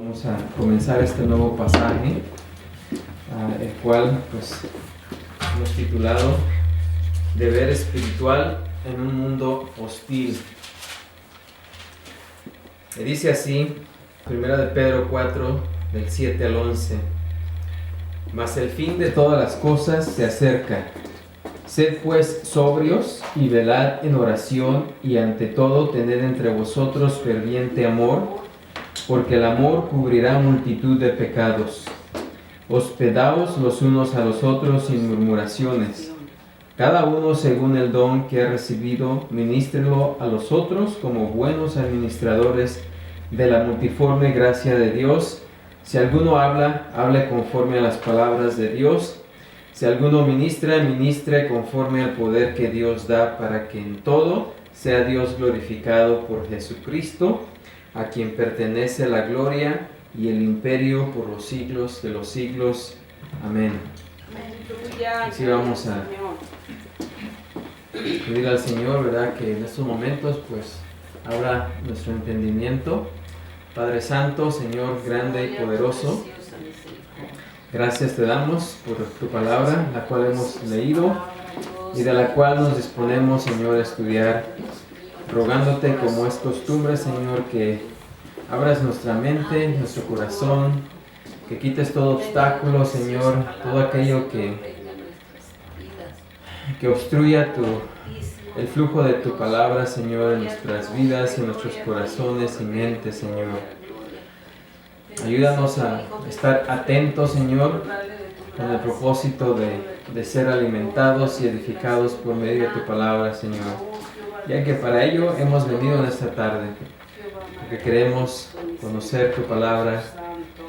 Vamos a comenzar este nuevo pasaje, el cual pues hemos titulado Deber espiritual en un mundo hostil. Y dice así, 1 de Pedro 4, del 7 al 11. Mas el fin de todas las cosas se acerca. Sed pues sobrios y velad en oración, y ante todo tened entre vosotros ferviente amor, porque el amor cubrirá multitud de pecados. Hospedaos los unos a los otros sin murmuraciones. Cada uno según el don que ha recibido, ministrelo a los otros como buenos administradores de la multiforme gracia de Dios. Si alguno habla, hable conforme a las palabras de Dios. Si alguno ministra, ministre conforme al poder que Dios da, para que en todo sea Dios glorificado por Jesucristo, a quien pertenece la gloria y el imperio por los siglos de los siglos. Amén. Así vamos a pedir al Señor, ¿verdad?, que en estos momentos pues abra nuestro entendimiento. Padre Santo, Señor grande y poderoso, gracias te damos por tu palabra, la cual hemos leído y de la cual nos disponemos, Señor, a estudiar, rogándote, como es costumbre, Señor, que abras nuestra mente, nuestro corazón, que quites todo obstáculo, Señor, todo aquello que obstruya el flujo de tu palabra, Señor, en nuestras vidas, en nuestros corazones y mentes, Señor. Ayúdanos a estar atentos, Señor, con el propósito de ser alimentados y edificados por medio de tu palabra, Señor. Ya que para ello hemos venido en esta tarde, porque queremos conocer tu palabra,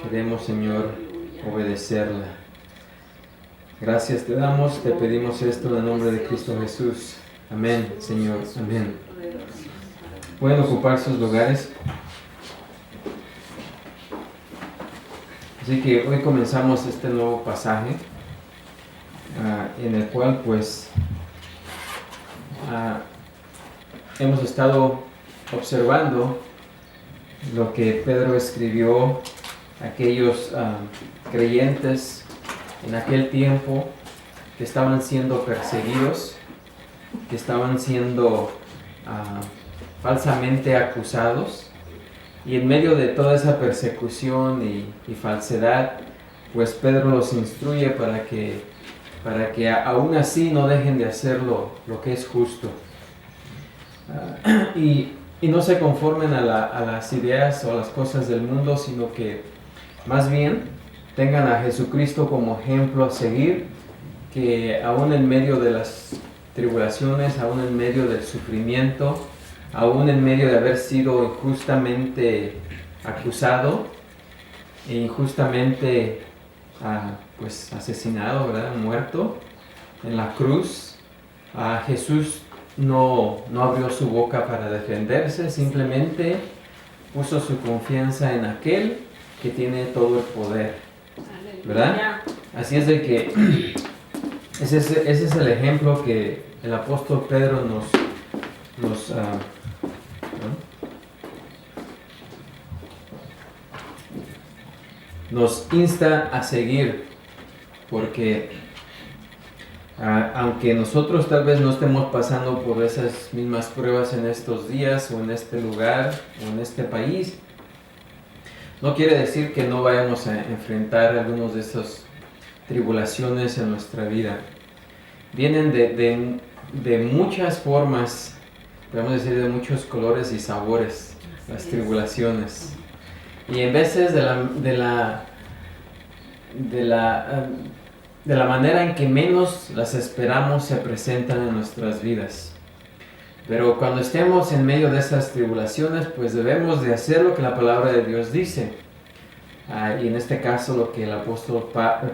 queremos, Señor, obedecerla. Gracias te damos, te pedimos esto en el nombre de Cristo Jesús. Amén, Señor, amén. Pueden ocupar sus lugares. Así que hoy comenzamos este nuevo pasaje en el cual pues hemos estado observando lo que Pedro escribió a aquellos creyentes en aquel tiempo que estaban siendo perseguidos, que estaban siendo falsamente acusados. Y en medio de toda esa persecución y falsedad, pues Pedro los instruye para que aún así no dejen de hacer lo que es justo. Y no se conformen a las ideas o a las cosas del mundo, sino que más bien tengan a Jesucristo como ejemplo a seguir, que aún en medio de las tribulaciones, aún en medio del sufrimiento, aún en medio de haber sido injustamente acusado e injustamente pues asesinado, ¿verdad?, muerto en la cruz, Jesús no abrió su boca para defenderse, simplemente puso su confianza en aquel que tiene todo el poder, ¿verdad? Así es de que ese es el ejemplo que el apóstol Pedro nos insta a seguir, porque aunque nosotros tal vez no estemos pasando por esas mismas pruebas en estos días o en este lugar o en este país, no quiere decir que no vayamos a enfrentar algunas de esas tribulaciones en nuestra vida. Vienen de muchas formas, podemos decir de muchos colores y sabores, las tribulaciones. Y en veces de la manera en que menos las esperamos se presentan en nuestras vidas. Pero cuando estemos en medio de esas tribulaciones, pues debemos de hacer lo que la palabra de Dios dice. Y en este caso lo que el apóstol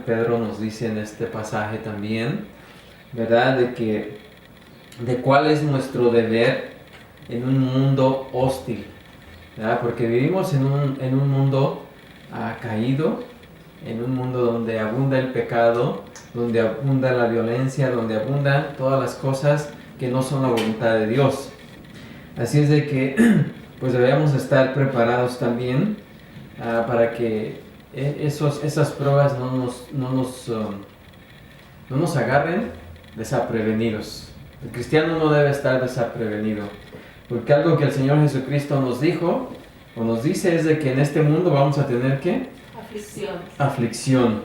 Pedro nos dice en este pasaje también, ¿verdad? De cuál es nuestro deber en un mundo hostil, ¿verdad? Porque vivimos en un mundo caído, en un mundo donde abunda el pecado, donde abunda la violencia, donde abundan todas las cosas que no son la voluntad de Dios. Así es de que pues debemos estar preparados también para que esas pruebas no nos agarren desaprevenidos. El cristiano no debe estar desaprevenido, porque algo que el Señor Jesucristo nos dijo o nos dice es de que en este mundo vamos a tener ¿qué? Aflicción.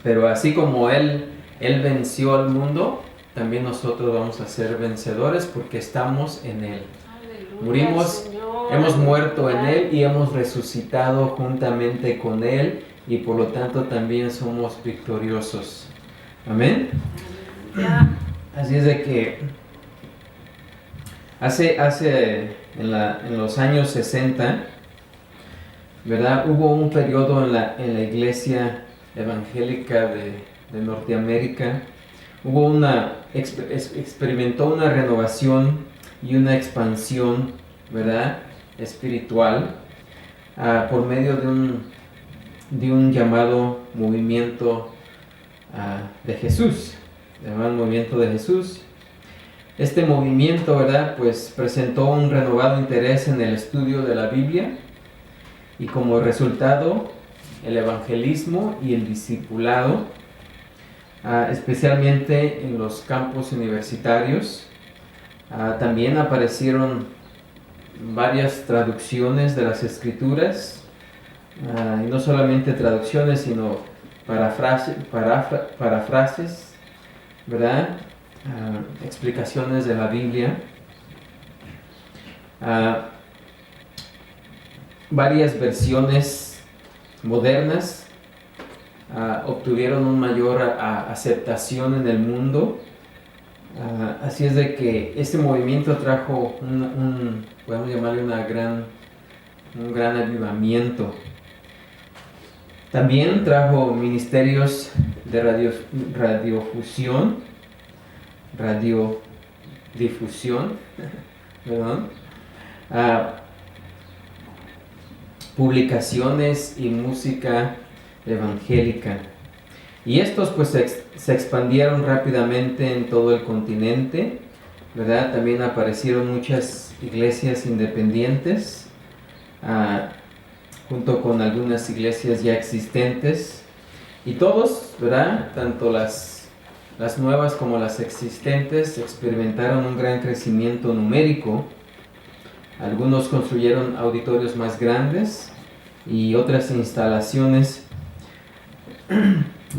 Pero así como Él venció al mundo, también nosotros vamos a ser vencedores porque estamos en Él. Aleluya, Murimos, Señor. hemos muerto en Él y hemos resucitado juntamente con Él, y por lo tanto también somos victoriosos. Amén. Aleluya. Así es de que en los años 60, ¿verdad? Hubo un periodo en la iglesia evangélica de Norteamérica. Experimentó una renovación y una expansión, ¿verdad? Espiritual, por medio de un llamado movimiento de Jesús, llamado movimiento de Jesús. Este movimiento, ¿verdad? Pues presentó un renovado interés en el estudio de la Biblia, y como resultado el evangelismo y el discipulado, especialmente en los campus universitarios. También aparecieron varias traducciones de las escrituras, y no solamente traducciones, sino parafrases, ¿verdad? Explicaciones de la Biblia. Varias versiones modernas obtuvieron una mayor aceptación en el mundo. Así es de que este movimiento trajo podemos llamarle un gran avivamiento. También trajo ministerios de radiodifusión, perdón, publicaciones y música evangélica. Y estos pues se expandieron rápidamente en todo el continente, ¿verdad? También aparecieron muchas iglesias independientes, junto con algunas iglesias ya existentes. Y todos, ¿verdad? Tanto las nuevas como las existentes experimentaron un gran crecimiento numérico. Algunos construyeron auditorios más grandes y otras instalaciones,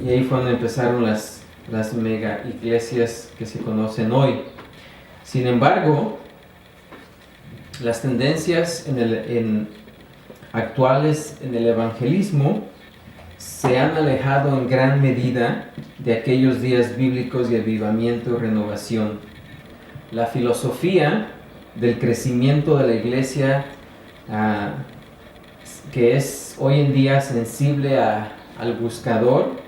y ahí fue donde empezaron las mega iglesias que se conocen hoy. Sin embargo, las tendencias actuales en el evangelismo se han alejado en gran medida de aquellos días bíblicos de avivamiento y renovación. La filosofía del crecimiento de la iglesia, que es hoy en día sensible al buscador,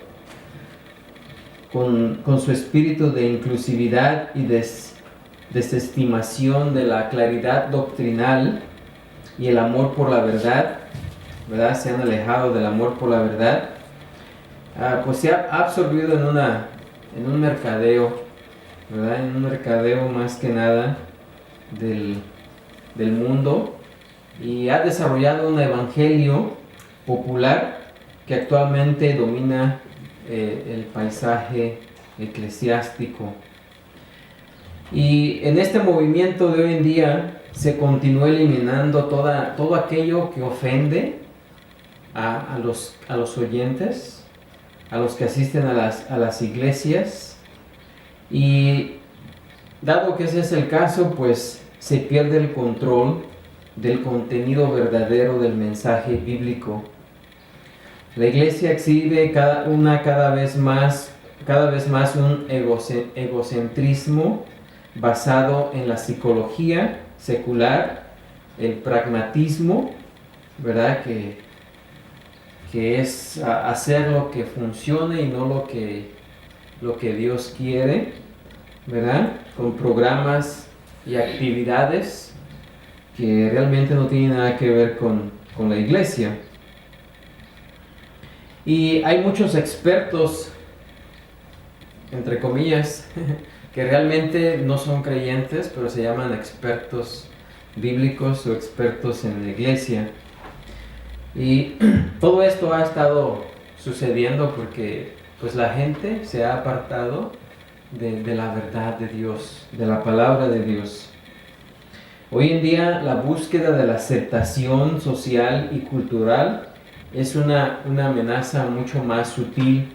con su espíritu de inclusividad y desestimación de la claridad doctrinal y el amor por la verdad, ¿verdad? Se han alejado del amor por la verdad. Pues se ha absorbido en un mercadeo, ¿verdad? En un mercadeo más que nada del mundo, y ha desarrollado un evangelio popular que actualmente domina el paisaje eclesiástico. Y en este movimiento de hoy en día se continúa eliminando todo aquello que ofende a los oyentes, a los que asisten a las iglesias. Y dado que ese es el caso, pues se pierde el control del contenido verdadero del mensaje bíblico. La iglesia exhibe cada vez más un egocentrismo basado en la psicología secular, el pragmatismo, ¿verdad? Que es hacer lo que funcione y no lo que Dios quiere, ¿verdad? Con programas y actividades que realmente no tienen nada que ver con la iglesia. Y hay muchos expertos, entre comillas, que realmente no son creyentes, pero se llaman expertos bíblicos o expertos en la iglesia. Y todo esto ha estado sucediendo porque pues la gente se ha apartado de la verdad de Dios, de la palabra de Dios. Hoy en día la búsqueda de la aceptación social y cultural es una amenaza mucho más sutil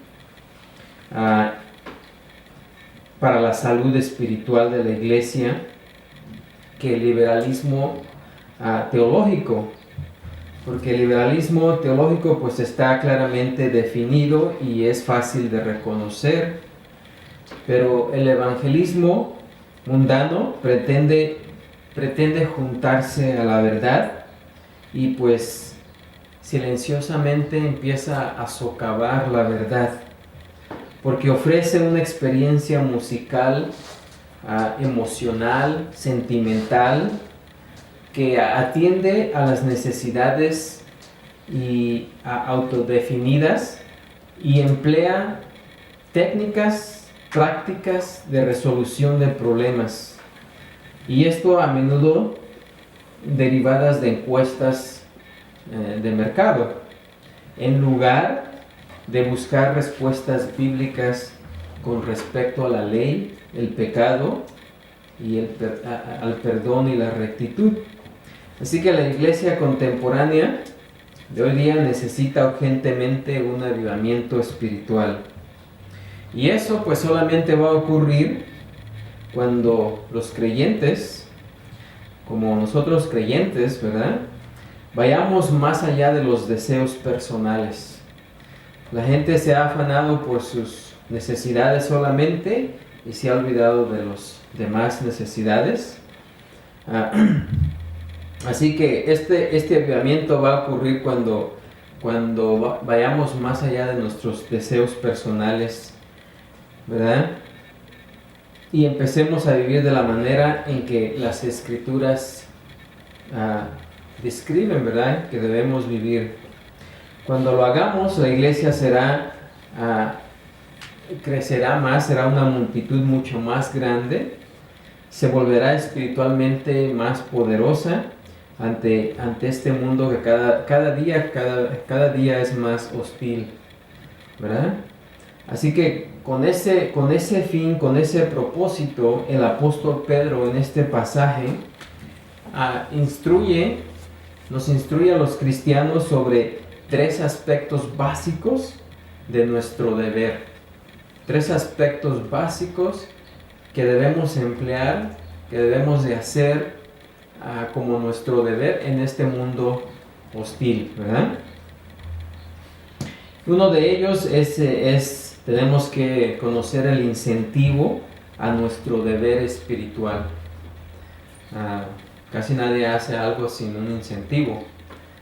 para la salud espiritual de la iglesia que el liberalismo teológico, porque el liberalismo teológico pues está claramente definido y es fácil de reconocer, pero el evangelismo mundano pretende juntarse a la verdad y pues silenciosamente empieza a socavar la verdad, porque ofrece una experiencia musical, emocional, sentimental, que atiende a las necesidades y autodefinidas y emplea técnicas prácticas de resolución de problemas, y esto a menudo derivadas de encuestas de mercado, en lugar de buscar respuestas bíblicas con respecto a la ley, el pecado y al perdón y la rectitud. Así que la iglesia contemporánea de hoy día necesita urgentemente un avivamiento espiritual. Y eso pues solamente va a ocurrir cuando los creyentes, como nosotros creyentes, ¿verdad?, vayamos más allá de los deseos personales. La gente se ha afanado por sus necesidades solamente y se ha olvidado de las demás necesidades. Así que este avivamiento va a ocurrir cuando vayamos más allá de nuestros deseos personales, ¿verdad? Y empecemos a vivir de la manera en que las Escrituras describen, ¿verdad?, que debemos vivir. Cuando lo hagamos, la iglesia crecerá más, será una multitud mucho más grande, se volverá espiritualmente más poderosa ante este mundo que cada día es más hostil, ¿verdad? Así que con ese fin, con ese propósito, el apóstol Pedro en este pasaje nos instruye a los cristianos sobre 3 aspectos básicos de nuestro deber. 3 aspectos básicos que debemos emplear, que debemos de hacer como nuestro deber en este mundo hostil, ¿verdad? Uno de ellos tenemos que conocer el incentivo a nuestro deber espiritual. Casi nadie hace algo sin un incentivo,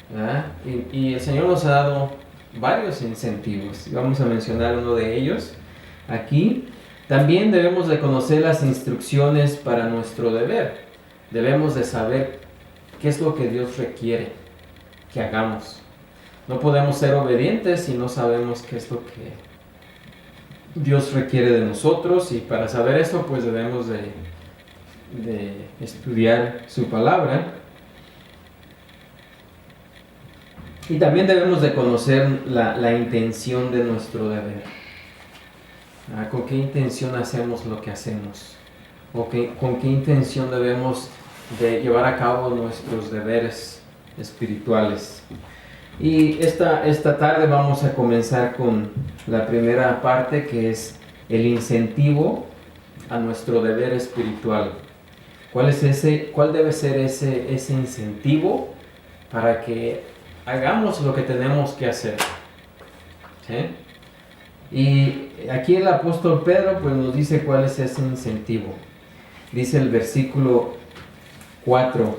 ¿verdad? Y el Señor nos ha dado varios incentivos. Vamos a mencionar uno de ellos aquí. También debemos de conocer las instrucciones para nuestro deber. Debemos de saber qué es lo que Dios requiere que hagamos. No podemos ser obedientes si no sabemos qué es lo que Dios requiere de nosotros, y para saber eso pues debemos de estudiar su palabra. Y también debemos de conocer la intención de nuestro deber. ¿Con qué intención hacemos lo que hacemos? ¿Con qué intención debemos de llevar a cabo nuestros deberes espirituales? Y esta tarde vamos a comenzar con la primera parte, que es el incentivo a nuestro deber espiritual. ¿Cuál debe ser ese incentivo para que hagamos lo que tenemos que hacer? ¿Sí? Y aquí el apóstol Pedro pues nos dice cuál es ese incentivo. Dice el versículo 4.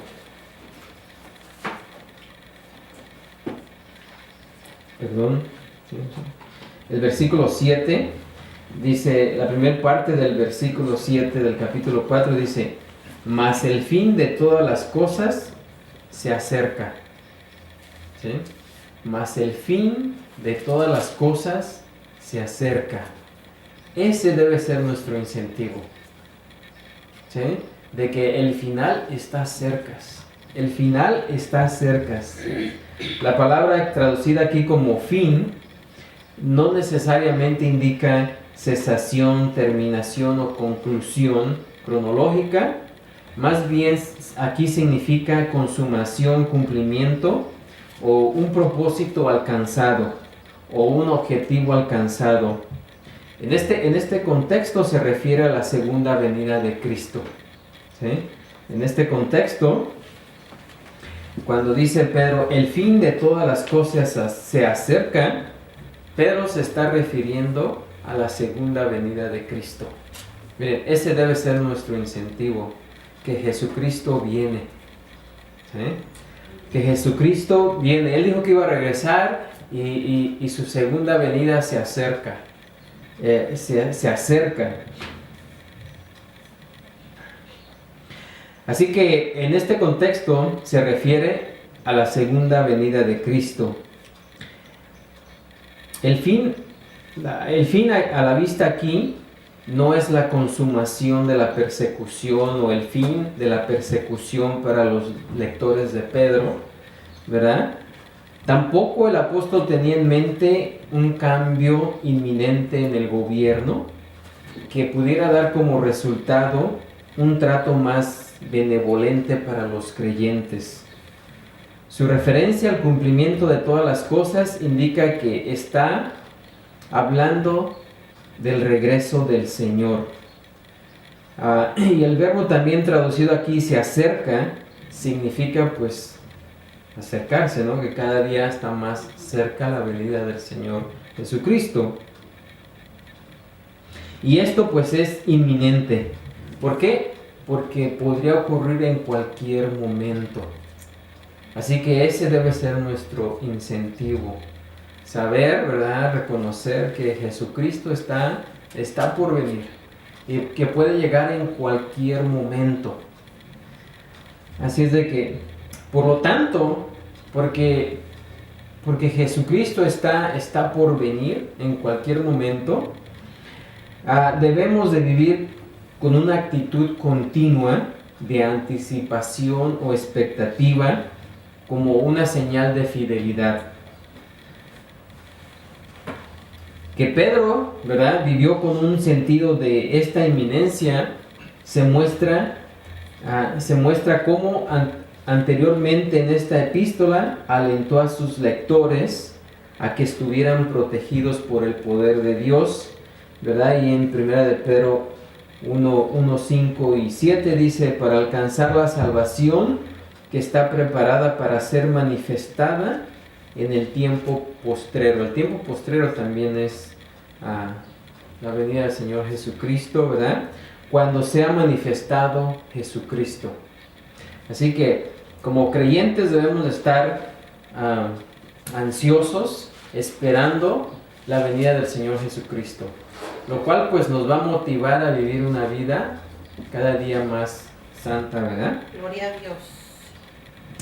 El versículo 7 dice, la primera parte del versículo 7 del capítulo 4 dice: mas el fin de todas las cosas se acerca. ¿Sí? Mas el fin de todas las cosas se acerca. Ese debe ser nuestro incentivo, ¿sí? De que el final está cerca. el final está cerca. La palabra traducida aquí como fin no necesariamente indica cesación, terminación o conclusión cronológica. Más bien aquí significa consumación, cumplimiento o un propósito alcanzado o un objetivo alcanzado. En este contexto se refiere a la segunda venida de Cristo. ¿Sí? En este contexto, cuando dice Pedro, el fin de todas las cosas se acerca, Pedro se está refiriendo a la segunda venida de Cristo. Miren, ese debe ser nuestro incentivo, que Jesucristo viene. ¿Sí? Que Jesucristo viene. Él dijo que iba a regresar y su segunda venida se acerca. Se acerca. Así que en este contexto se refiere a la segunda venida de Cristo. El fin a la vista aquí no es la consumación de la persecución o el fin de la persecución para los lectores de Pedro, ¿verdad? Tampoco el apóstol tenía en mente un cambio inminente en el gobierno que pudiera dar como resultado un trato más benevolente para los creyentes. Su referencia al cumplimiento de todas las cosas indica que está hablando del regreso del Señor. Y el verbo también traducido aquí, se acerca, significa pues acercarse, ¿no? Que cada día está más cerca la venida del Señor Jesucristo. Y esto pues es inminente. ¿Por qué? Porque podría ocurrir en cualquier momento. Así que ese debe ser nuestro incentivo. Saber, ¿verdad? Reconocer que Jesucristo está por venir y que puede llegar en cualquier momento. Así es de que, por lo tanto, porque Jesucristo está por venir en cualquier momento, debemos de vivir con una actitud continua de anticipación o expectativa como una señal de fidelidad. Que Pedro, ¿verdad?, vivió con un sentido de esta inminencia, se muestra cómo anteriormente en esta epístola alentó a sus lectores a que estuvieran protegidos por el poder de Dios, ¿verdad? Y en 1 de Pedro 1, 5 y 7 dice, para alcanzar la salvación que está preparada para ser manifestada en el tiempo postrero. El tiempo postrero también es la venida del Señor Jesucristo, ¿verdad? Cuando sea manifestado Jesucristo. Así que como creyentes debemos estar ansiosos, esperando la venida del Señor Jesucristo, lo cual pues nos va a motivar a vivir una vida cada día más santa, ¿verdad? Gloria a Dios.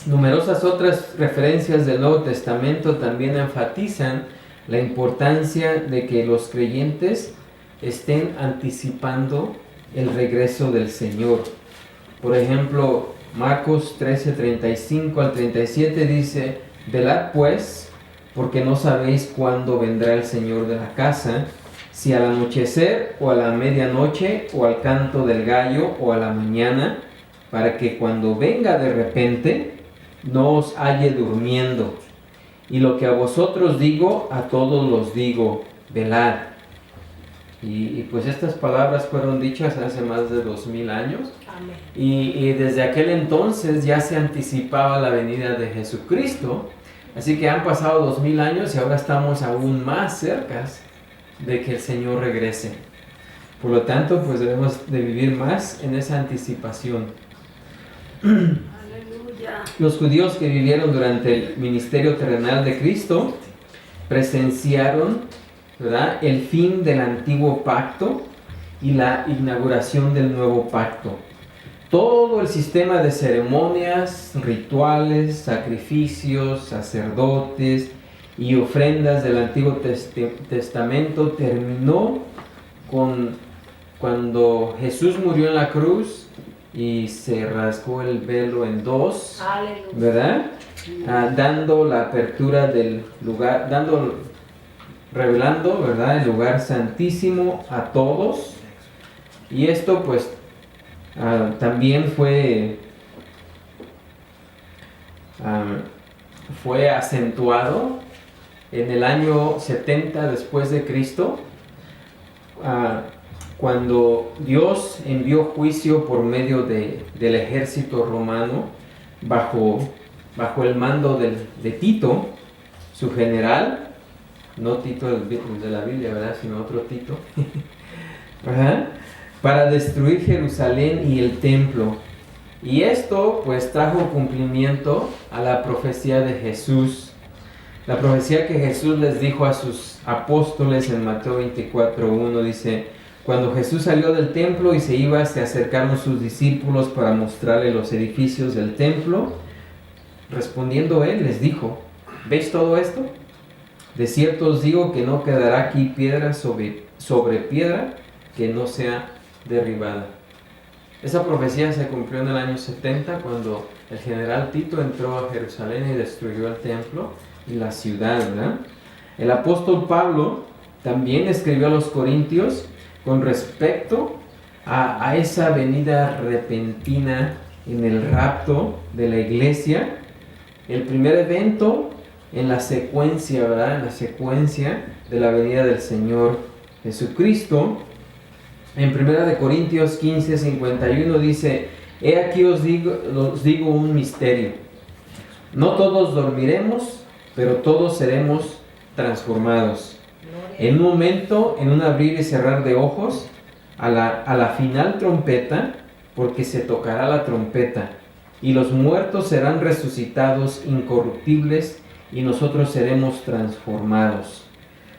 Numerosas otras referencias del Nuevo Testamento también enfatizan la importancia de que los creyentes estén anticipando el regreso del Señor. Por ejemplo, Marcos 13:35 al 37 dice, velad pues, porque no sabéis cuándo vendrá el Señor de la casa, si al anochecer o a la medianoche o al canto del gallo o a la mañana, para que cuando venga de repente no os halle durmiendo. Y lo que a vosotros digo, a todos los digo, velad. Y pues estas palabras fueron dichas hace más de 2000 años. Amén. Y desde aquel entonces ya se anticipaba la venida de Jesucristo. Así que han pasado 2000 años y ahora estamos aún más cerca de que el Señor regrese. Por lo tanto, pues debemos de vivir más en esa anticipación. Aleluya. Los judíos que vivieron durante el ministerio terrenal de Cristo presenciaron, ¿verdad?, el fin del antiguo pacto y la inauguración del nuevo pacto. Todo el sistema de ceremonias, rituales, sacrificios, sacerdotes y ofrendas del Antiguo Testamento terminó cuando Jesús murió en la cruz y se rasgó el velo en dos, Aleluya. ¿verdad? Dando la apertura del lugar, revelando, ¿verdad?, el lugar santísimo a todos. Y esto pues también fue acentuado en el año 70 después de Cristo, cuando Dios envió juicio por medio del ejército romano bajo el mando de Tito, su general, no Tito de la Biblia, ¿verdad?, sino otro Tito, ¿verdad?, para destruir Jerusalén y el templo. Y esto pues trajo cumplimiento a la profecía de Jesús, la profecía que Jesús les dijo a sus apóstoles en Mateo 24:1. Dice: cuando Jesús salió del templo y se iba, se acercaron sus discípulos para mostrarle los edificios del templo. Respondiendo él, les dijo: ¿veis todo esto? De cierto os digo que no quedará aquí piedra sobre piedra que no sea derribada. Esa profecía se cumplió en el año 70, cuando el general Tito entró a Jerusalén y destruyó el templo y la ciudad, ¿verdad? El apóstol Pablo también escribió a los Corintios con respecto a esa venida repentina en el rapto de la iglesia, el primer evento en la secuencia, ¿verdad?, en la secuencia de la venida del Señor Jesucristo. En 1 Corintios 15:51 dice: he aquí os digo un misterio. No todos dormiremos, pero todos seremos transformados. En un momento, en un abrir y cerrar de ojos, a la final trompeta, porque se tocará la trompeta, y los muertos serán resucitados incorruptibles, y nosotros seremos transformados.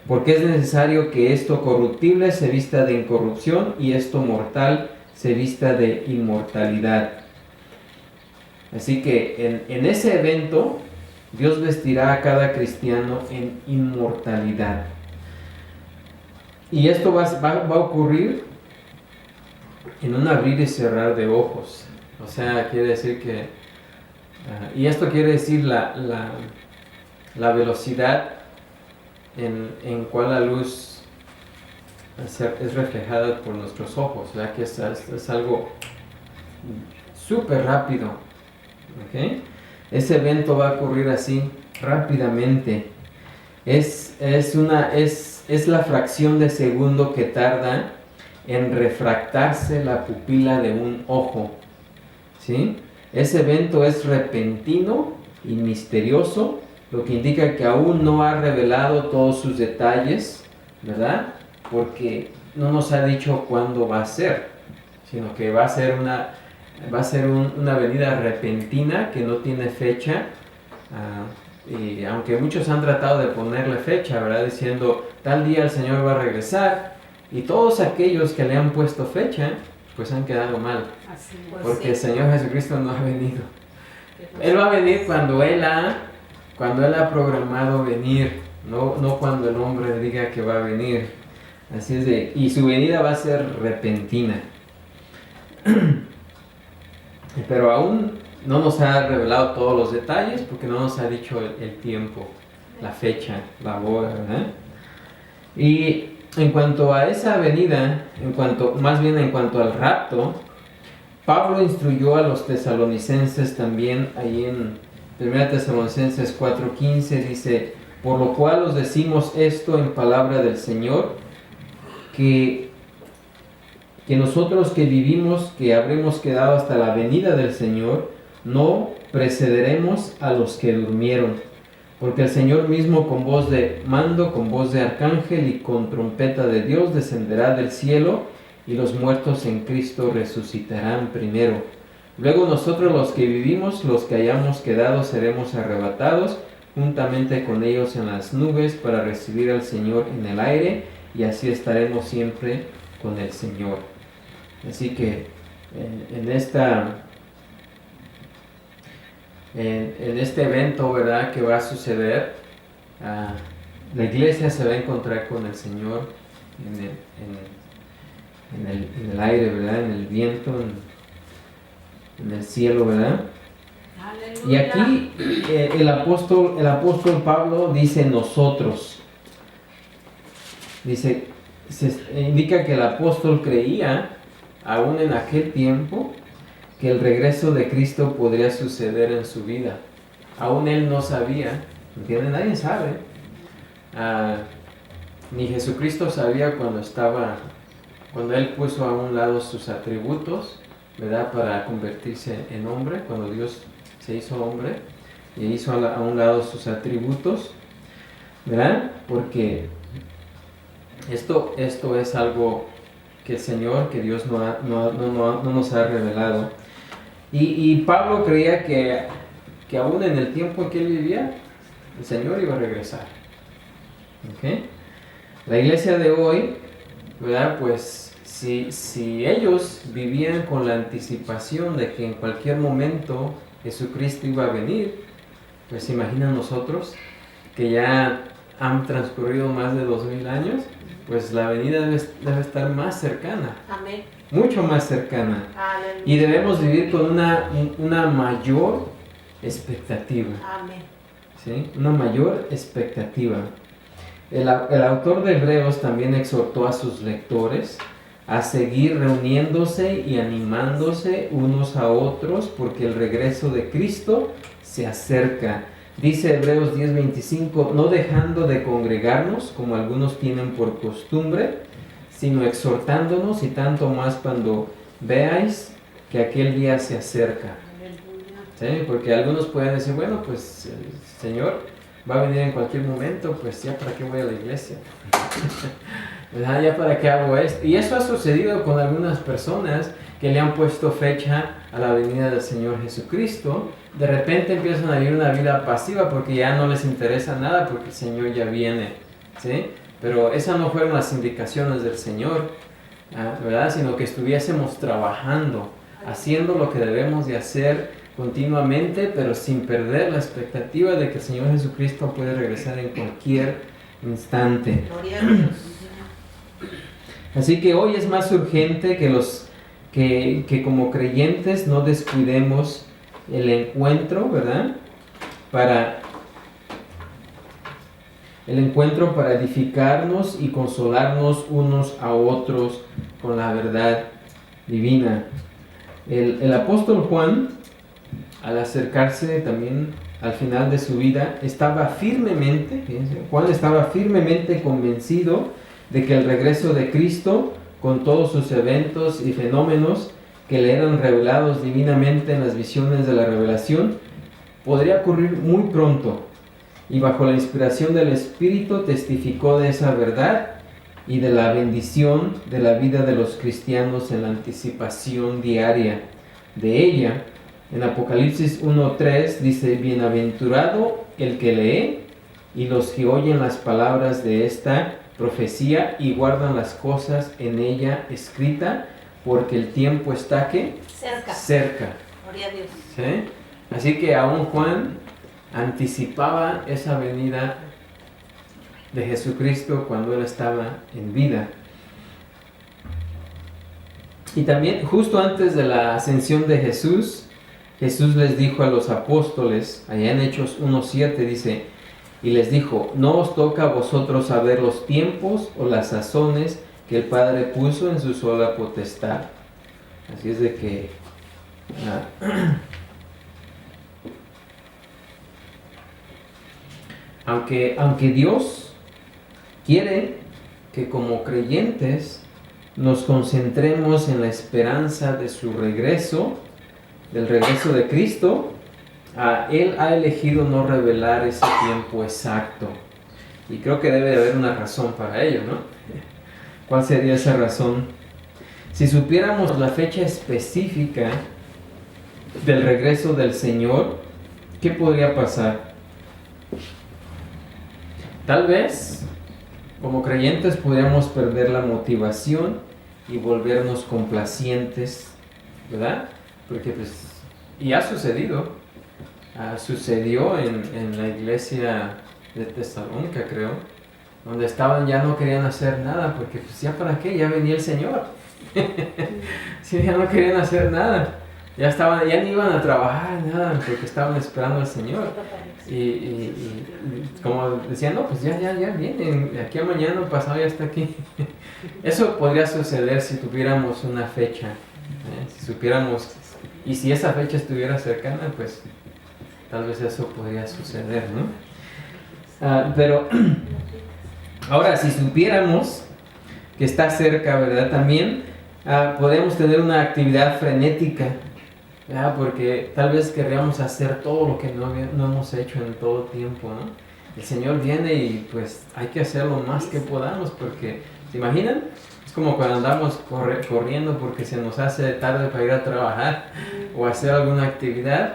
Porque es necesario que esto corruptible se vista de incorrupción y esto mortal se vista de inmortalidad. Así que en ese evento Dios vestirá a cada cristiano en inmortalidad. Y esto va a ocurrir en un abrir y cerrar de ojos. O sea, quiere decir que... y esto quiere decir la velocidad en cual la luz es reflejada por nuestros ojos, ¿verdad? Que es algo súper rápido, ¿okay? Ese evento va a ocurrir así rápidamente. Es la fracción de segundo que tarda en refractarse la pupila de un ojo, ¿sí? Ese evento es repentino y misterioso, lo que indica que aún no ha revelado todos sus detalles, ¿verdad? Porque no nos ha dicho cuándo va a ser, sino que va a ser una venida repentina que no tiene fecha. Y aunque muchos han tratado de ponerle fecha, ¿verdad?, diciendo tal día el Señor va a regresar, y todos aquellos que le han puesto fecha, pues han quedado mal, porque el Señor Jesucristo no ha venido. Él va a venir cuando Él ha programado venir, no cuando el hombre diga que va a venir. Así es y su venida va a ser repentina. Pero aún no nos ha revelado todos los detalles, porque no nos ha dicho el tiempo, la fecha, la hora, ¿verdad? Y en cuanto a esa venida, en cuanto al rapto, Pablo instruyó a los tesalonicenses también, ahí en 1 Tesalonicenses 4:15, dice: por lo cual os decimos esto en palabra del Señor, que nosotros que vivimos, que habremos quedado hasta la venida del Señor, no precederemos a los que durmieron. Porque el Señor mismo, con voz de mando, con voz de arcángel y con trompeta de Dios, descenderá del cielo, y los muertos en Cristo resucitarán primero. Luego nosotros, los que vivimos, los que hayamos quedado, seremos arrebatados juntamente con ellos en las nubes para recibir al Señor en el aire, y así estaremos siempre con el Señor. Así que en este evento, ¿verdad?, que va a suceder, la iglesia se va a encontrar con el Señor en el aire, ¿verdad?, en el viento, en el cielo, ¿verdad? Aleluya. Y aquí el apóstol Pablo dice nosotros. Dice, indica que el apóstol creía, aún en aquel tiempo, que el regreso de Cristo podría suceder en su vida. Aún él no sabía, ¿entienden? Nadie sabe. Ni Jesucristo sabía cuando él puso a un lado sus atributos, ¿verdad? Para convertirse en hombre, cuando Dios se hizo hombre y hizo a un lado sus atributos, ¿verdad? Porque esto es algo que el Señor, que Dios no nos ha revelado. Y Pablo creía que aún en el tiempo en que él vivía, el Señor iba a regresar. ¿Okay? La iglesia de hoy, ¿verdad? Pues si ellos vivían con la anticipación de que en cualquier momento Jesucristo iba a venir, pues imaginan nosotros que ya han transcurrido más de 2000 años, pues la venida debe estar más cercana. Amén. Mucho más cercana. Aleluya. Y debemos vivir con una mayor expectativa. Amén. ¿Sí? Una mayor expectativa. El autor de Hebreos también exhortó a sus lectores a seguir reuniéndose y animándose unos a otros porque el regreso de Cristo se acerca. Dice Hebreos 10:25, no dejando de congregarnos como algunos tienen por costumbre, sino exhortándonos y tanto más cuando veáis que aquel día se acerca. Aleluya. ¿Sí? Porque algunos pueden decir, bueno, pues el Señor va a venir en cualquier momento, pues ya para qué voy a la iglesia. Ya para qué hago esto. Y eso ha sucedido con algunas personas que le han puesto fecha a la venida del Señor Jesucristo. De repente empiezan a vivir una vida pasiva porque ya no les interesa nada porque el Señor ya viene, ¿sí? Pero esas no fueron las indicaciones del Señor, ¿verdad? Sino que estuviésemos trabajando, haciendo lo que debemos de hacer continuamente, pero sin perder la expectativa de que el Señor Jesucristo puede regresar en cualquier instante. Gloria a Dios. Así que hoy es más urgente que como creyentes no descuidemos el encuentro, ¿verdad? El encuentro para edificarnos y consolarnos unos a otros con la verdad divina. El apóstol Juan, al acercarse también al final de su vida, Juan estaba firmemente convencido de que el regreso de Cristo, con todos sus eventos y fenómenos que le eran revelados divinamente en las visiones de la revelación, podría ocurrir muy pronto, y bajo la inspiración del Espíritu testificó de esa verdad y de la bendición de la vida de los cristianos en la anticipación diaria de ella. En Apocalipsis 1:3 dice, bienaventurado el que lee y los que oyen las palabras de esta profecía y guardan las cosas en ella escrita, porque el tiempo está ¿qué? Cerca. Gloria a Dios. ¿Sí? Así que aún Juan anticipaba esa venida de Jesucristo cuando él estaba en vida. Y también justo antes de la ascensión de Jesús, Jesús les dijo a los apóstoles, allá en Hechos 1:7 dice, y les dijo, no os toca a vosotros saber los tiempos o las sazones que el Padre puso en su sola potestad. Así es de que aunque Dios quiere que como creyentes nos concentremos en la esperanza de su regreso, del regreso de Cristo, Él ha elegido no revelar ese tiempo exacto. Y creo que debe de haber una razón para ello, ¿no? ¿Cuál sería esa razón? Si supiéramos la fecha específica del regreso del Señor, ¿qué podría pasar? Tal vez, como creyentes, podríamos perder la motivación y volvernos complacientes, ¿verdad? Porque pues, y ha sucedido, sucedió en la iglesia de Tesalónica, creo, donde ya no querían hacer nada, porque pues ya para qué, ya venía el Señor. Sí, ya no querían hacer nada. ya ni iban a trabajar, nada, porque estaban esperando al Señor. Y como decían, no, pues ya vienen, de aquí a mañana pasado ya está aquí. Eso podría suceder si tuviéramos una fecha, si supiéramos, y si esa fecha estuviera cercana, pues tal vez eso podría suceder, ¿no? Pero ahora, si supiéramos que está cerca, ¿verdad? También podemos tener una actividad frenética, ¿verdad? Porque tal vez querríamos hacer todo lo que no hemos hecho en todo tiempo, ¿no? El Señor viene y pues hay que hacer lo más que podamos, porque, ¿se imaginan? Es como cuando andamos corriendo porque se nos hace tarde para ir a trabajar o hacer alguna actividad,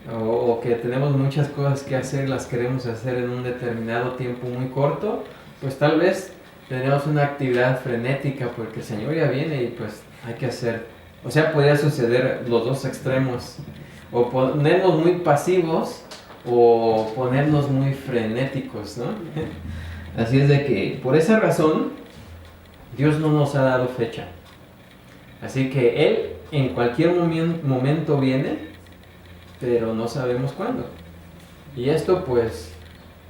o que tenemos muchas cosas que hacer, las queremos hacer en un determinado tiempo muy corto, pues tal vez tenemos una actividad frenética porque el Señor ya viene y pues hay que hacer. O sea, podría suceder los dos extremos, o ponernos muy pasivos o ponernos muy frenéticos, ¿no? Así es de que por esa razón Dios no nos ha dado fecha. Así que Él en cualquier momento viene, pero no sabemos cuándo. Y esto pues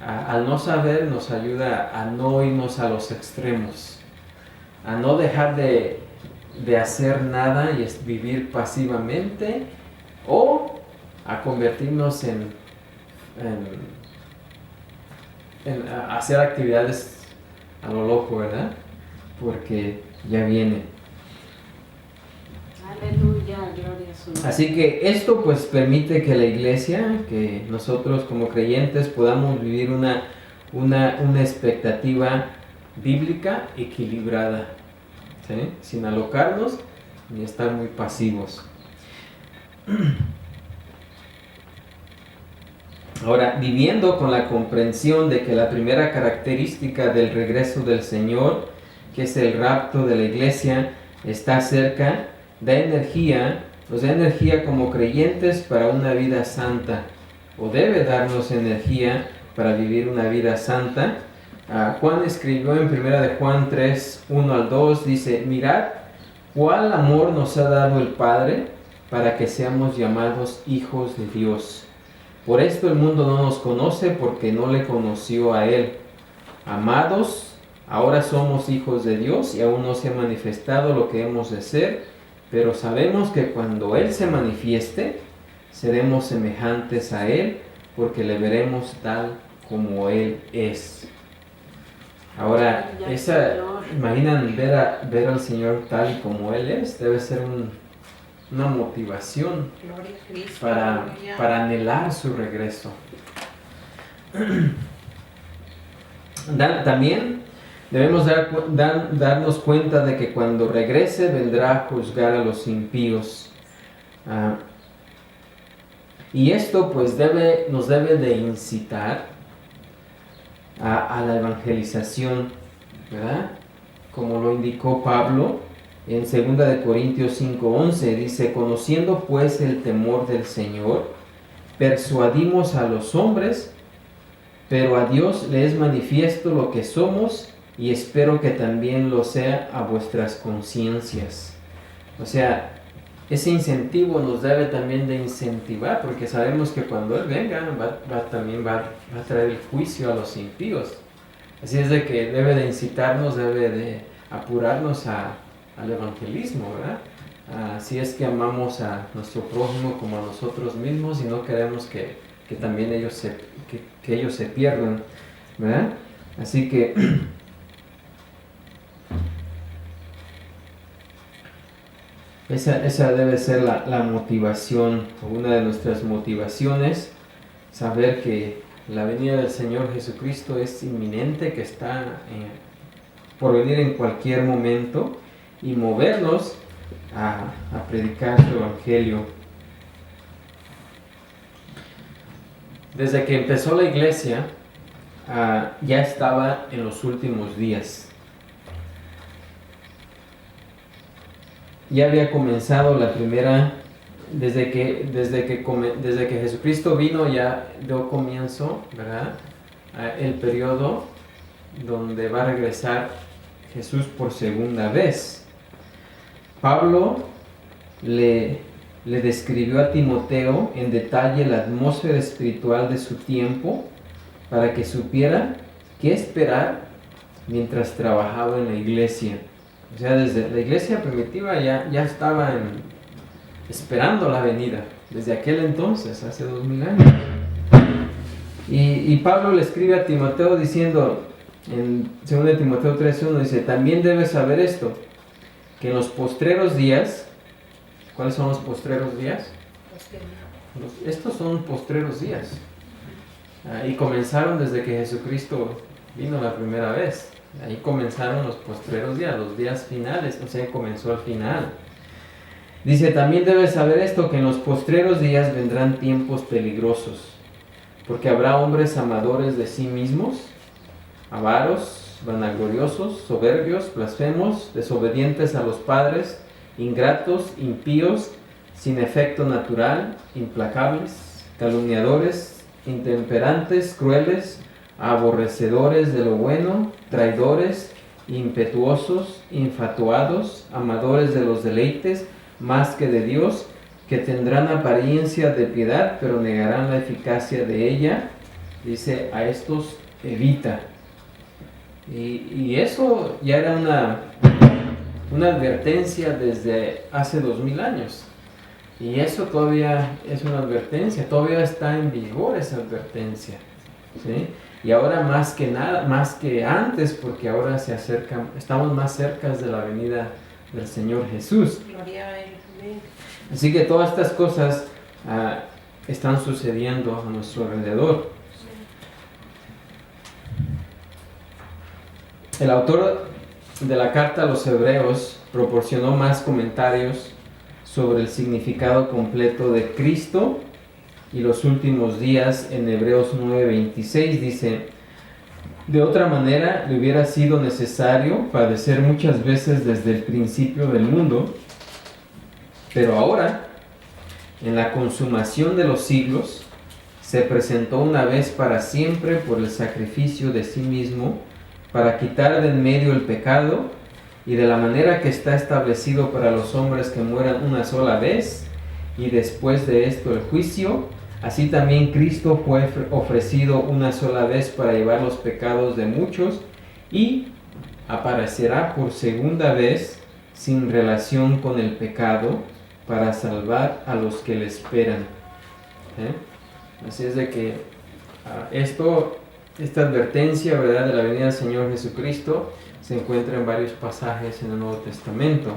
al no saber nos ayuda a no irnos a los extremos, a no dejar de hacer nada y vivir pasivamente, o a convertirnos en hacer actividades a lo loco, ¿verdad? Porque ya viene. Aleluya, gloria a su nombre. Así que esto pues permite que la iglesia, que nosotros como creyentes podamos vivir una expectativa bíblica equilibrada, ¿sí? Sin alocarnos ni estar muy pasivos. Ahora, viviendo con la comprensión de que la primera característica del regreso del Señor, que es el rapto de la iglesia, está cerca, nos da energía como creyentes para una vida santa, o debe darnos energía para vivir una vida santa. Juan escribió en 1 de Juan 3, 1 al 2, dice: mirad cuál amor nos ha dado el Padre para que seamos llamados hijos de Dios. Por esto el mundo no nos conoce, porque no le conoció a Él. Amados, ahora somos hijos de Dios y aún no se ha manifestado lo que hemos de ser, pero sabemos que cuando Él se manifieste, seremos semejantes a Él, porque le veremos tal como Él es. Ahora, imaginan ver al Señor tal y como Él es, debe ser una motivación Gloria a Cristo, para anhelar su regreso. También debemos darnos cuenta de que cuando regrese vendrá a juzgar a los impíos. Y esto pues nos debe de incitar a la evangelización, ¿verdad? Como lo indicó Pablo en 2 de Corintios 5:11, dice: conociendo pues el temor del Señor, persuadimos a los hombres, pero a Dios le es manifiesto lo que somos, y espero que también lo sea a vuestras conciencias. O sea, ese incentivo nos debe también de incentivar, porque sabemos que cuando Él venga también va a traer el juicio a los impíos. Así es de que debe de incitarnos, debe de apurarnos al evangelismo, ¿verdad? Así es que amamos a nuestro prójimo como a nosotros mismos y no queremos que también ellos se pierdan, ¿verdad? Así que esa debe ser la motivación, o una de nuestras motivaciones, saber que la venida del Señor Jesucristo es inminente, que está por venir en cualquier momento, y movernos a predicar su evangelio. Desde que empezó la iglesia, ya estaba en los últimos días. Ya había comenzado la primera, desde que Jesucristo vino, ya dio comienzo, ¿verdad? El periodo donde va a regresar Jesús por segunda vez. Pablo le le describió a Timoteo en detalle la atmósfera espiritual de su tiempo para que supiera qué esperar mientras trabajaba en la iglesia. O sea, desde la iglesia primitiva ya estaba esperando la venida, desde aquel entonces, hace 2000 años. Y Pablo le escribe a Timoteo diciendo, en 2 Timoteo 3:1, dice, también debes saber esto, que en los postreros días, ¿cuáles son los postreros días? Estos son postreros días. Y comenzaron desde que Jesucristo vino la primera vez. Ahí comenzaron los postreros días, los días finales, o sea, comenzó al final. Dice, también debes saber esto, que en los postreros días vendrán tiempos peligrosos, porque habrá hombres amadores de sí mismos, avaros, vanagloriosos, soberbios, blasfemos, desobedientes a los padres, ingratos, impíos, sin efecto natural, implacables, calumniadores, intemperantes, crueles, aborrecedores de lo bueno, traidores, impetuosos, infatuados, amadores de los deleites más que de Dios, que tendrán apariencia de piedad, pero negarán la eficacia de ella. Dice, a estos evita. Y eso ya era una advertencia desde hace 2000 años. Y eso todavía es una advertencia, todavía está en vigor esa advertencia, ¿sí? Y ahora más que nada, más que antes, porque ahora se acercan, estamos más cerca de la venida del Señor Jesús. Gloria a Él. Así que todas estas cosas están sucediendo a nuestro alrededor. El autor de la carta a los Hebreos proporcionó más comentarios sobre el significado completo de Cristo y los últimos días. En Hebreos 9:26 dice, de otra manera le hubiera sido necesario padecer muchas veces desde el principio del mundo, pero ahora, en la consumación de los siglos, se presentó una vez para siempre por el sacrificio de sí mismo, para quitar de en medio el pecado, y de la manera que está establecido para los hombres que mueran una sola vez, y después de esto el juicio, así también Cristo fue ofrecido una sola vez para llevar los pecados de muchos, y aparecerá por segunda vez sin relación con el pecado, para salvar a los que le esperan. Así es de que esta advertencia, ¿verdad?, de la venida del Señor Jesucristo se encuentra en varios pasajes en el Nuevo Testamento.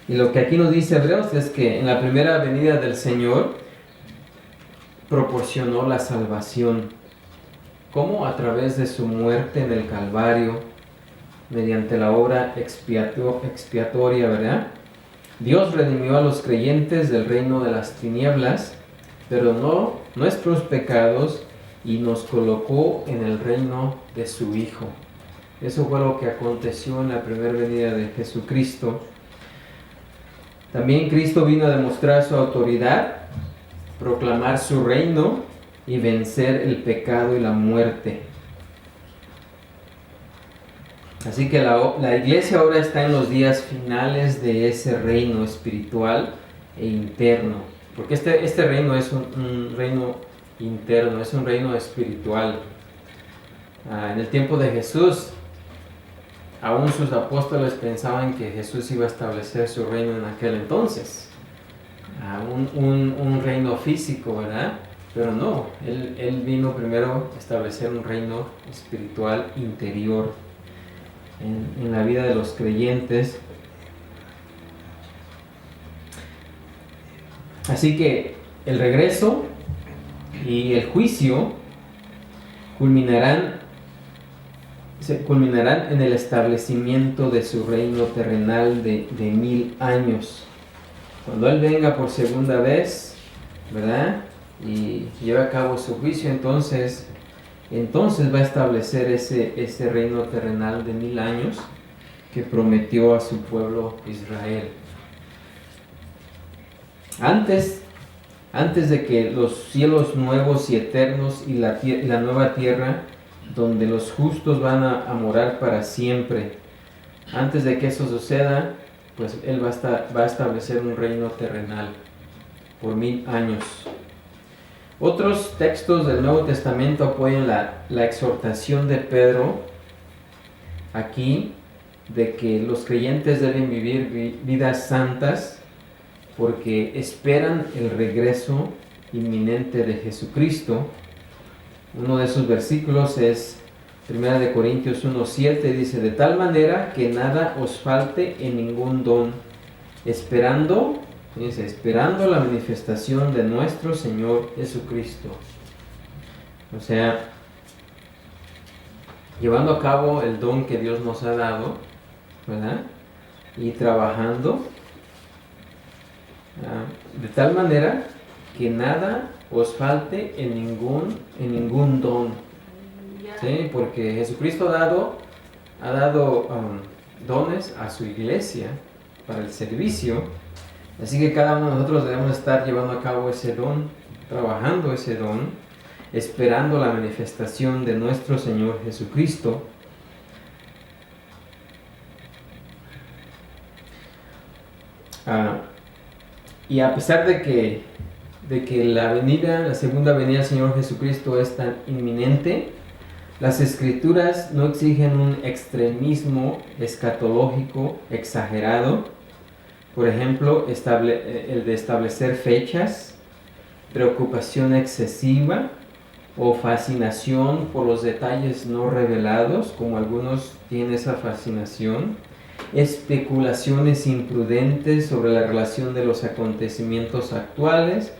Y lo que aquí nos dice Hebreos es que en la primera venida del Señor proporcionó la salvación. ¿Cómo? A través de su muerte en el Calvario, mediante la obra expiatoria, ¿verdad? Dios redimió a los creyentes del reino de las tinieblas, pero no nuestros pecados, y nos colocó en el reino de su Hijo. Eso fue lo que aconteció en la primera venida de Jesucristo. También Cristo vino a demostrar su autoridad, proclamar su reino y vencer el pecado y la muerte. Así que la iglesia ahora está en los días finales de ese reino espiritual e interno. Porque este reino es un reino interno, es un reino espiritual. En el tiempo de Jesús, aún sus apóstoles pensaban que Jesús iba a establecer su reino en aquel entonces. Un reino físico, ¿verdad? Pero no, él vino primero a establecer un reino espiritual interior en la vida de los creyentes. Así que el regreso y el juicio culminarán en el establecimiento de su reino terrenal de 1000 años. Cuando Él venga por segunda vez, ¿verdad?, y lleve a cabo su juicio, entonces va a establecer ese reino terrenal de 1000 años que prometió a su pueblo Israel. Antes de que los cielos nuevos y eternos y la nueva tierra, donde los justos van a morar para siempre, antes de que eso suceda, pues Él va a establecer un reino terrenal por 1000 años. Otros textos del Nuevo Testamento apoyan la exhortación de Pedro aquí de que los creyentes deben vivir vidas santas porque esperan el regreso inminente de Jesucristo. Uno de esos versículos es 1 Corintios 1:7, dice: de tal manera que nada os falte en ningún don, esperando la manifestación de nuestro Señor Jesucristo. O sea, llevando a cabo el don que Dios nos ha dado, ¿verdad? Y trabajando de tal manera que nada os falte en ningún don. ¿Sí? Porque Jesucristo ha dado dones a su iglesia para el servicio. Así que cada uno de nosotros debemos estar llevando a cabo ese don, trabajando ese don, esperando la manifestación de nuestro Señor Jesucristo. Y a pesar de que la segunda venida del Señor Jesucristo es tan inminente, las Escrituras no exigen un extremismo escatológico exagerado. Por ejemplo, el de establecer fechas, preocupación excesiva o fascinación por los detalles no revelados, como algunos tienen esa fascinación, especulaciones imprudentes sobre la relación de los acontecimientos actuales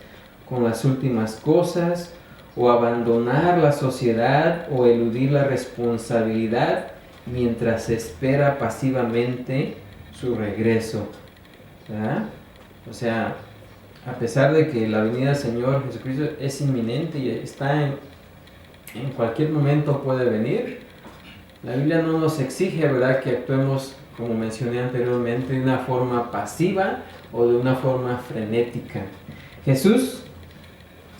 con las últimas cosas, o abandonar la sociedad o eludir la responsabilidad mientras se espera pasivamente su regreso. ¿Verdad? O sea, a pesar de que la venida del Señor Jesucristo es inminente y está en cualquier momento puede venir, la Biblia no nos exige, ¿verdad?, que actuemos, como mencioné anteriormente, de una forma pasiva o de una forma frenética. Jesús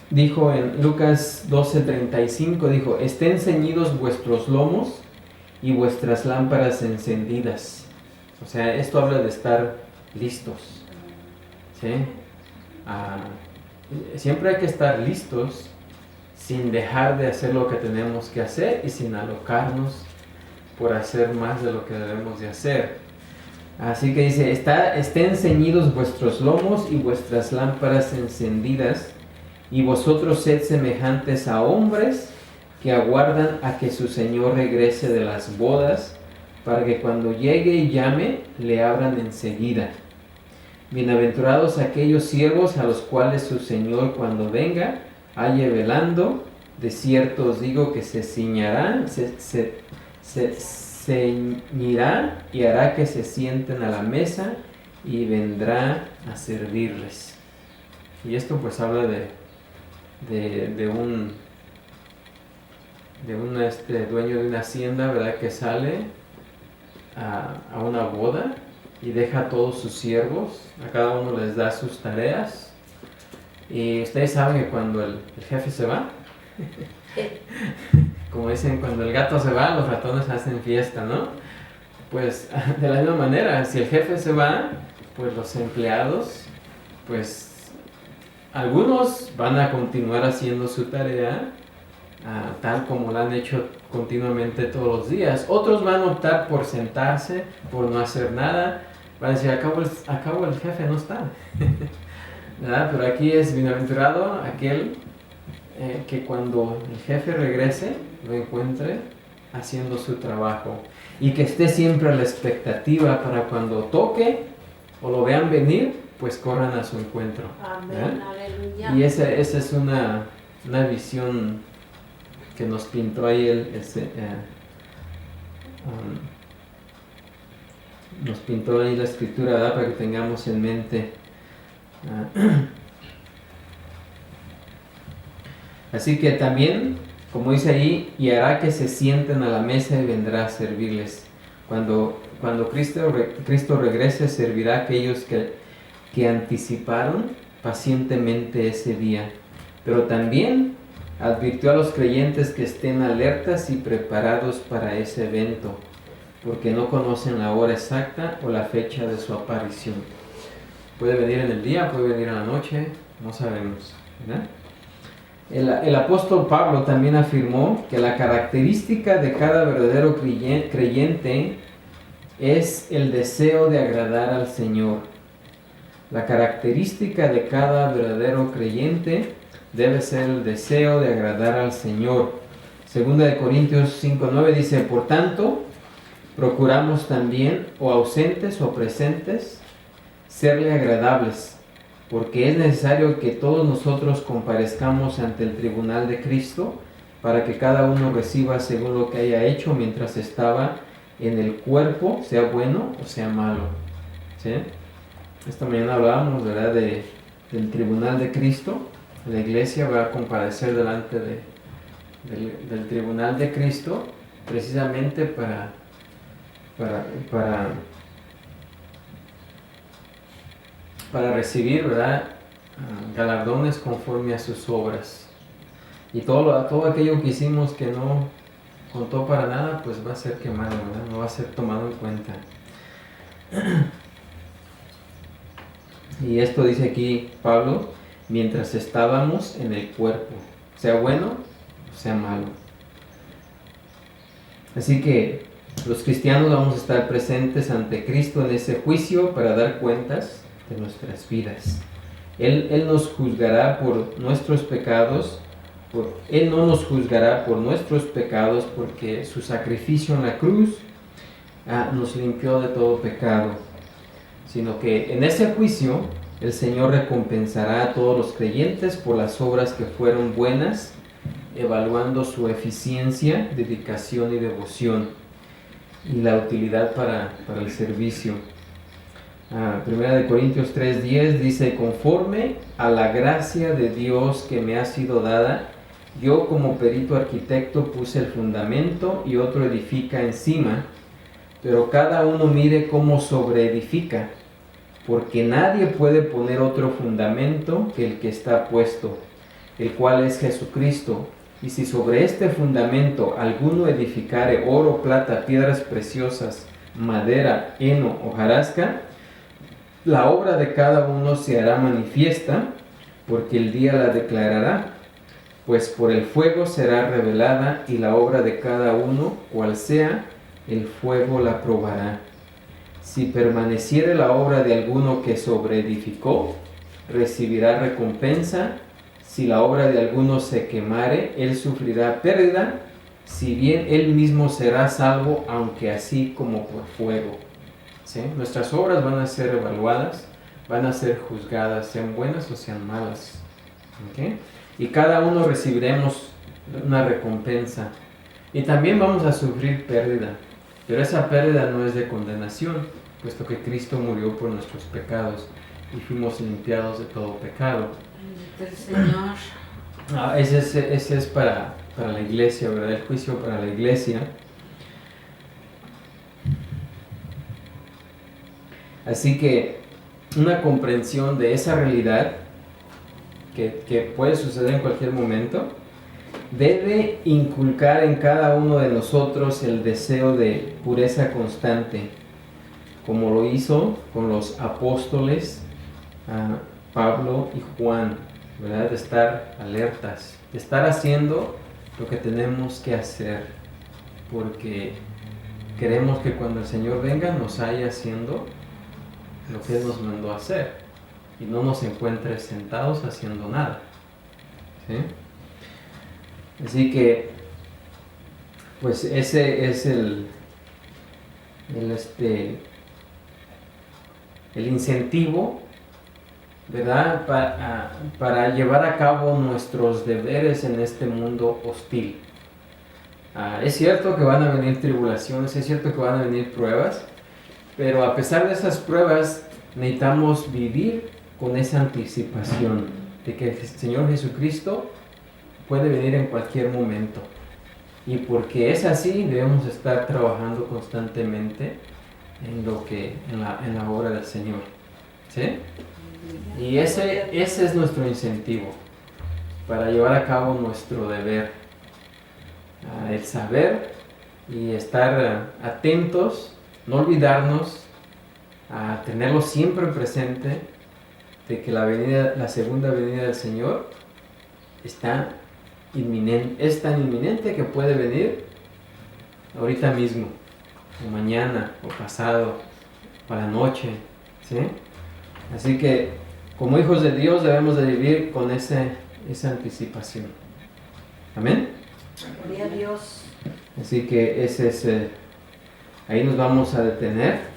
dijo en Lucas 12:35, dijo: estén ceñidos vuestros lomos y vuestras lámparas encendidas. O sea, esto habla de estar listos. ¿Sí? Siempre hay que estar listos sin dejar de hacer lo que tenemos que hacer y sin alocarnos por hacer más de lo que debemos de hacer. Así que dice: estén ceñidos vuestros lomos y vuestras lámparas encendidas, y vosotros sed semejantes a hombres que aguardan a que su Señor regrese de las bodas, para que cuando llegue y llame, le abran enseguida. Bienaventurados aquellos siervos a los cuales su Señor, cuando venga, halle velando. De cierto os digo que se ceñirá y hará que se sienten a la mesa y vendrá a servirles. Y esto pues habla de un dueño de una hacienda, ¿verdad?, que sale a una boda y deja a todos sus siervos, a cada uno les da sus tareas. Y ustedes saben que cuando el jefe se va, como dicen, cuando el gato se va, los ratones hacen fiesta, ¿no? Pues de la misma manera, si el jefe se va, pues los empleados, pues algunos van a continuar haciendo su tarea tal como la han hecho continuamente todos los días. Otros van a optar por sentarse, por no hacer nada. Van a decir: acabo el jefe no está. ¿Verdad? Pero aquí es bienaventurado aquel que cuando el jefe regrese lo encuentre haciendo su trabajo, y que esté siempre a la expectativa para cuando toque o lo vean venir, pues corran a su encuentro. Amén, aleluya. Y esa es una visión que nos pintó ahí nos pintó ahí la escritura, ¿verdad?, para que tengamos en mente. Así que también, como dice ahí, y hará que se sienten a la mesa y vendrá a servirles. Cuando Cristo regrese, servirá a aquellos que anticiparon pacientemente ese día. Pero también advirtió a los creyentes que estén alertas y preparados para ese evento, porque no conocen la hora exacta o la fecha de su aparición. Puede venir en el día, puede venir en la noche, no sabemos, ¿verdad? El apóstol Pablo también afirmó que la característica de cada verdadero creyente es el deseo de agradar al Señor. La característica de cada verdadero creyente debe ser el deseo de agradar al Señor. Segunda de Corintios 5:9 dice: por tanto, procuramos también, o ausentes o presentes, serle agradables, porque es necesario que todos nosotros comparezcamos ante el tribunal de Cristo, para que cada uno reciba según lo que haya hecho mientras estaba en el cuerpo, sea bueno o sea malo. ¿Sí? Esta mañana hablábamos, ¿verdad?, del tribunal de Cristo. La iglesia va a comparecer delante del tribunal de Cristo, precisamente para recibir, ¿verdad?, galardones conforme a sus obras. Y todo aquello que hicimos que no contó para nada, pues va a ser quemado, ¿verdad? No va a ser tomado en cuenta. Y esto dice aquí Pablo: mientras estábamos en el cuerpo, sea bueno o sea malo. Así que los cristianos vamos a estar presentes ante Cristo en ese juicio para dar cuentas de nuestras vidas. Él nos juzgará por nuestros pecados. Él no nos juzgará por nuestros pecados, porque su sacrificio en la cruz nos limpió de todo pecado, sino que en ese juicio el Señor recompensará a todos los creyentes por las obras que fueron buenas, evaluando su eficiencia, dedicación y devoción, y la utilidad para el servicio. Primera de Corintios 3:10 dice: conforme a la gracia de Dios que me ha sido dada, yo como perito arquitecto puse el fundamento y otro edifica encima, pero cada uno mire cómo sobreedifica, porque nadie puede poner otro fundamento que el que está puesto, el cual es Jesucristo. Y si sobre este fundamento alguno edificare oro, plata, piedras preciosas, madera, heno, hojarasca, la obra de cada uno se hará manifiesta, porque el día la declarará, pues por el fuego será revelada, y la obra de cada uno, cual sea, el fuego la probará. Si permaneciere la obra de alguno que sobreedificó, recibirá recompensa. Si la obra de alguno se quemare, él sufrirá pérdida, si bien él mismo será salvo, aunque así como por fuego. ¿Sí? Nuestras obras van a ser evaluadas, van a ser juzgadas, sean buenas o sean malas. ¿Okay? Y cada uno recibiremos una recompensa. Y también vamos a sufrir pérdida, pero esa pérdida no es de condenación, puesto que Cristo murió por nuestros pecados y fuimos limpiados de todo pecado. El Señor. Ese es para la iglesia, ¿verdad? El juicio para la iglesia. Así que una comprensión de esa realidad que puede suceder en cualquier momento debe inculcar en cada uno de nosotros el deseo de pureza constante, como lo hizo con los apóstoles Pablo y Juan, ¿verdad? De estar alertas, de estar haciendo lo que tenemos que hacer, porque queremos que cuando el Señor venga nos haya haciendo lo que Él nos mandó a hacer y no nos encuentre sentados haciendo nada. ¿Sí? Así que pues ese es el incentivo, ¿verdad? Para llevar a cabo nuestros deberes en este mundo hostil. Es cierto que van a venir tribulaciones, es cierto que van a venir pruebas, pero a pesar de esas pruebas necesitamos vivir con esa anticipación de que el Señor Jesucristo puede venir en cualquier momento. Y porque es así, debemos estar trabajando constantemente en la obra del Señor. ¿Sí? Y ese es nuestro incentivo para llevar a cabo nuestro deber. El saber y estar atentos, no olvidarnos, a tenerlo siempre presente de que la segunda venida del Señor está inminente, es tan inminente que puede venir ahorita mismo, o mañana, o pasado, o a la noche, ¿sí? Así que como hijos de Dios debemos de vivir con esa anticipación. Amén. Gloria a Dios. Así que ese es ahí nos vamos a detener.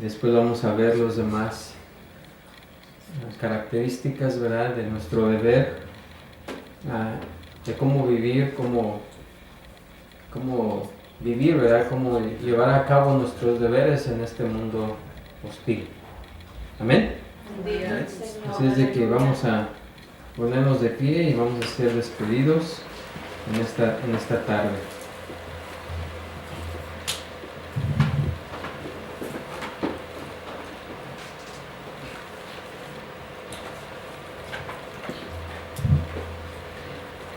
Después vamos a ver los demás características, ¿verdad?, de nuestro deber, de cómo vivir, cómo vivir, ¿verdad?, cómo llevar a cabo nuestros deberes en este mundo hostil. Amén. Así es de que vamos a ponernos de pie y vamos a ser despedidos en esta tarde.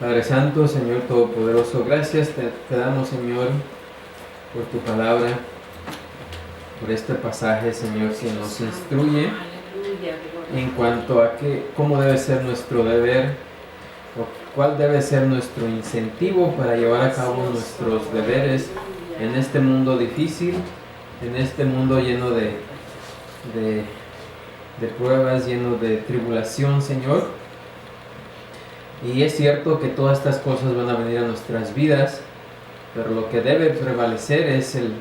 Padre Santo, Señor Todopoderoso, gracias te damos, Señor, por tu palabra, por este pasaje, Señor, que nos instruye en cuanto a cómo debe ser nuestro deber, o cuál debe ser nuestro incentivo para llevar a cabo nuestros deberes en este mundo difícil, en este mundo lleno de pruebas, lleno de tribulación, Señor. Y es cierto que todas estas cosas van a venir a nuestras vidas, pero lo que debe prevalecer es el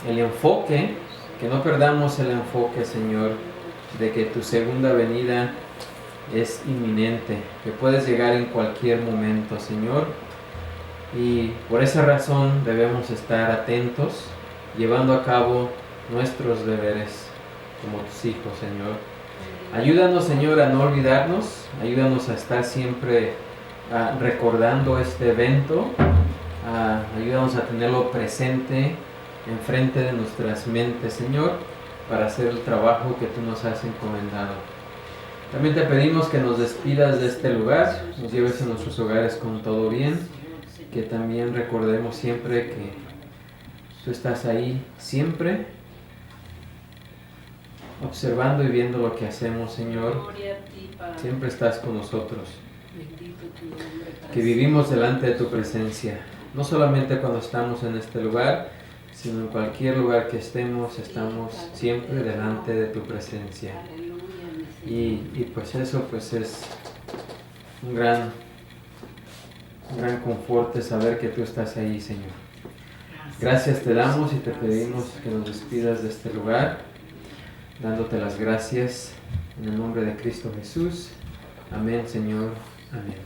enfoque, que no perdamos el enfoque, Señor, de que tu segunda venida es inminente, que puedes llegar en cualquier momento, Señor. Y por esa razón debemos estar atentos, llevando a cabo nuestros deberes como tus hijos, Señor. Ayúdanos, Señor, a no olvidarnos, ayúdanos a estar siempre recordando este evento, ayúdanos a tenerlo presente enfrente de nuestras mentes, Señor, para hacer el trabajo que tú nos has encomendado. También te pedimos que nos despidas de este lugar, nos lleves a nuestros hogares con todo bien, que también recordemos siempre que tú estás ahí siempre, observando y viendo lo que hacemos, Señor. Siempre estás con nosotros. Que vivimos delante de tu presencia, no solamente cuando estamos en este lugar, sino en cualquier lugar que estemos siempre delante de tu presencia. Y pues eso pues es un gran confort de saber que tú estás ahí, Señor. Gracias te damos y te pedimos que nos despidas de este lugar, dándote las gracias en el nombre de Cristo Jesús. Amén, Señor. Amén.